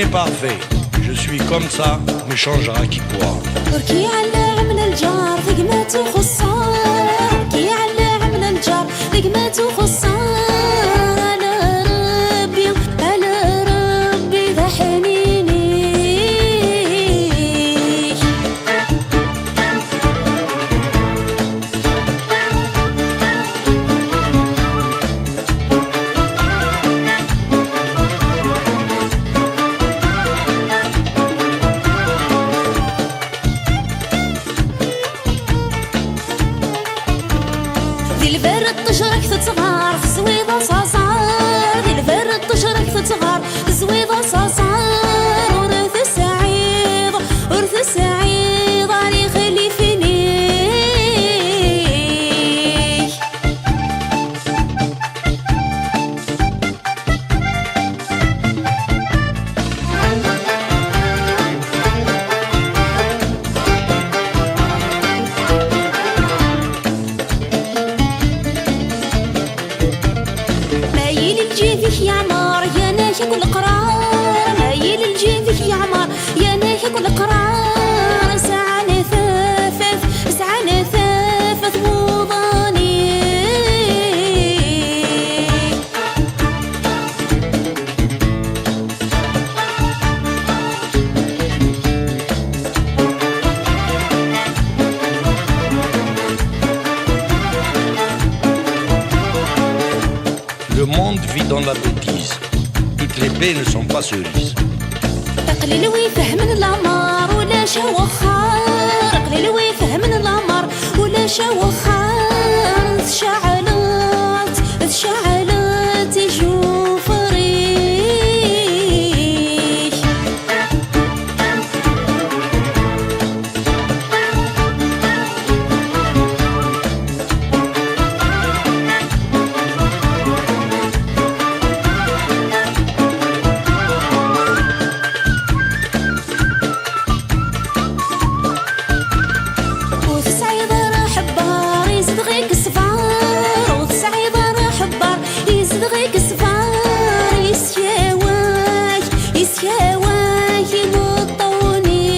n'est parfait, je suis comme ça, me changera qui quoi. بركي على عمل الجار ثقمات وخصار، بركي على عمل الجار ثقمات وخصار، على ربي ذا حنيني. ذي البرد تشرك تتغار في الزويضة صاصار، ذي البرد تشرك تتغار في الزويضة صاصار، ورث السعيد راني خلي فيني. مايل الجيفك يا عمار يا ناهيك والقرار، مايل الجيفك يا عمار يا ناهيك والقرار، سعى نثافت وضاني. Le monde vit dans la bêtise, toutes les baies ne sont pas cerises. قليل ويفهمن العمار ولا شا وخار، قليل ويفهمن العمار ولا شا وخار، تشعلت يشوف ريح. وفي سعيدة راه حبار يزيد غيك الصفار، وفي سعيدة راه حبار يزيد غيك الصفار، يسياواك ينطوني.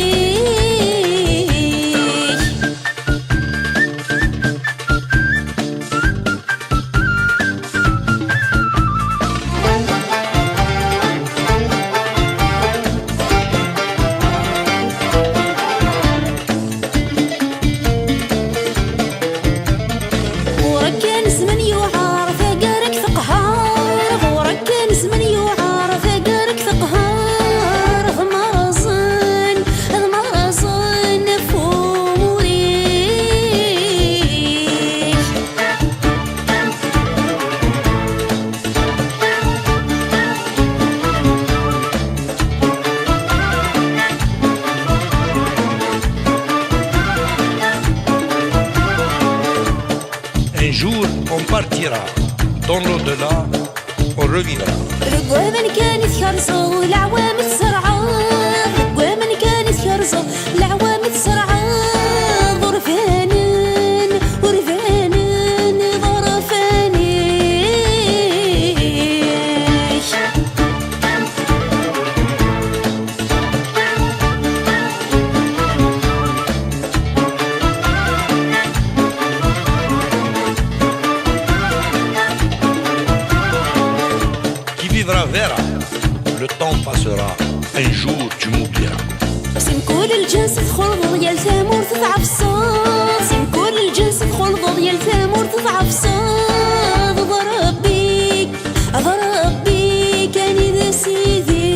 غورك كان زمن يوعار ثقارك ثقهار، غورك كان زمن يوعار ثقارك ثقهار، ضمرزن فوريك. Un jour, on partira, dans l'au-delà, on revivra. رقوا من كان يتكرزوا العوام تسرعوا، رقوا من كان يتكرزوا العوام تسرعوا، ظرفانن ظرفاني. Qui vivra verra, le temps passera, un jour tu m'oublieras. سم كل الجنس تخلط يا الثامور تضعف صوت، سم كل الجنس تخلط يا الثامور تضعف صوت، ضرب بيك اني ذا سيدي.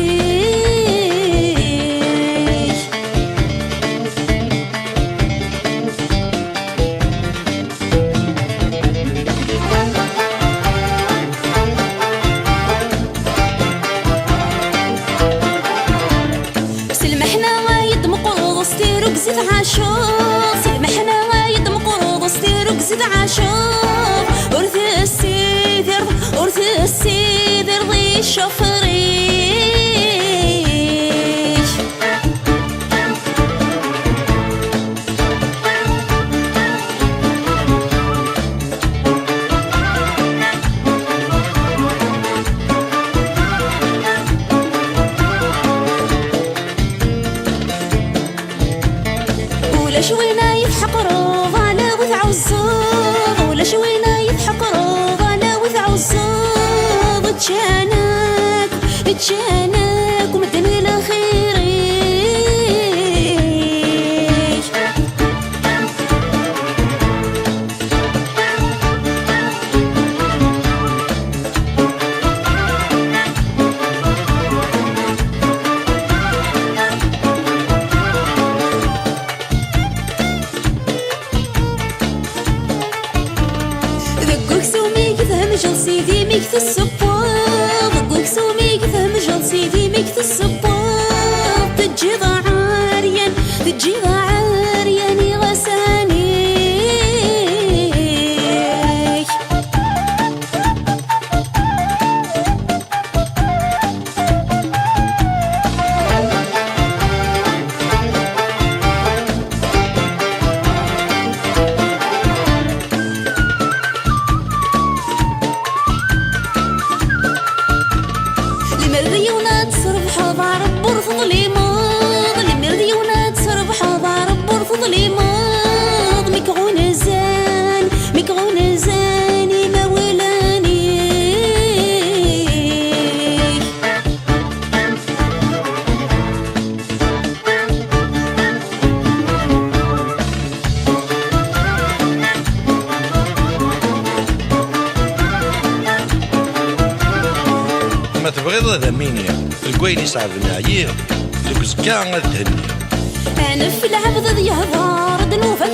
سلمحنا غايد مقروض ستيرو قزيد عاشور، سلمحنا غايد مقروض ستيرو قزيد عاشور، ميك السبوض وكسو ميك فهم سيدي ميك السبوض تجي عاريان تجي عاريان غساني المريونات صرف حضار برفض لي ماض المريونات صرف حضار برفض لي ماض مكغون زان مكغون زاني ما ولاني ما تبغيض هذا مينيا القوين يصعب العيير لك زكا غتهني انا في العبد ذي يهضر دنوفك